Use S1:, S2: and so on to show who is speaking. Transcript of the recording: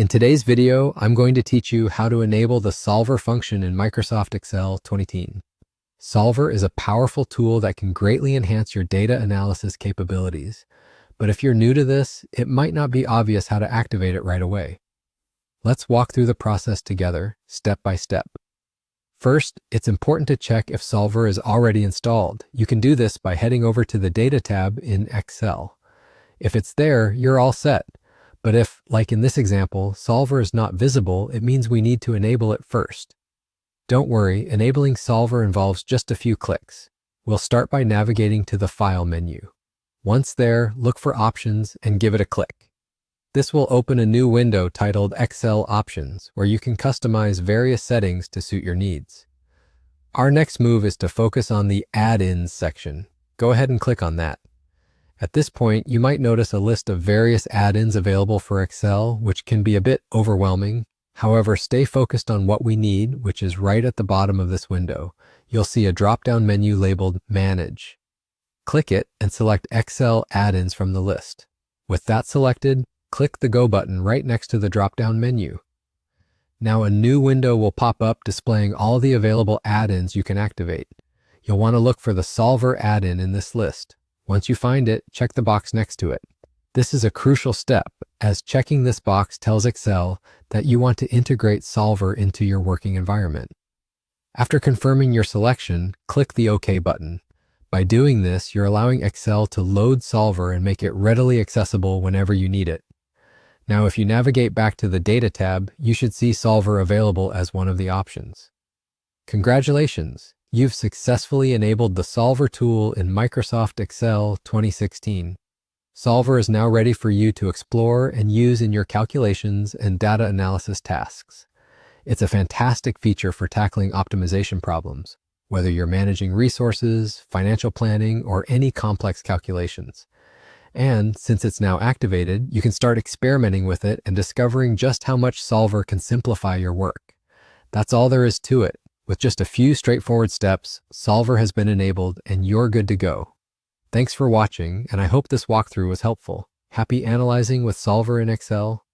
S1: In today's video, I'm going to teach you how to enable the Solver function in Microsoft Excel 2018. Solver is a powerful tool that can greatly enhance your data analysis capabilities. But if you're new to this, it might not be obvious how to activate it right away. Let's walk through the process together, step by step. First, it's important to check if Solver is already installed. You can do this by heading over to the Data tab in Excel. If it's there, you're all set. But if, like in this example, Solver is not visible, it means we need to enable it first. Don't worry, enabling Solver involves just a few clicks. We'll start by navigating to the File menu. Once there, look for Options and give it a click. This will open a new window titled Excel Options, where you can customize various settings to suit your needs. Our next move is to focus on the Add-ins section. Go ahead and click on that. At this point, you might notice a list of various add-ins available for Excel, which can be a bit overwhelming. However, stay focused on what we need, which is right at the bottom of this window. You'll see a drop-down menu labeled Manage. Click it and select Excel add-ins from the list. With that selected, click the Go button right next to the drop-down menu. Now a new window will pop up displaying all the available add-ins you can activate. You'll want to look for the Solver add-in in this list. Once you find it, check the box next to it. This is a crucial step, as checking this box tells Excel that you want to integrate Solver into your working environment. After confirming your selection, click the OK button. By doing this, you're allowing Excel to load Solver and make it readily accessible whenever you need it. Now, if you navigate back to the Data tab, you should see Solver available as one of the options. Congratulations! You've successfully enabled the Solver tool in Microsoft Excel 2016. Solver is now ready for you to explore and use in your calculations and data analysis tasks. It's a fantastic feature for tackling optimization problems, whether you're managing resources, financial planning, or any complex calculations. And since it's now activated, you can start experimenting with it and discovering just how much Solver can simplify your work. That's all there is to it. With just a few straightforward steps, Solver has been enabled and you're good to go. Thanks for watching, and I hope this walkthrough was helpful. Happy analyzing with Solver in Excel?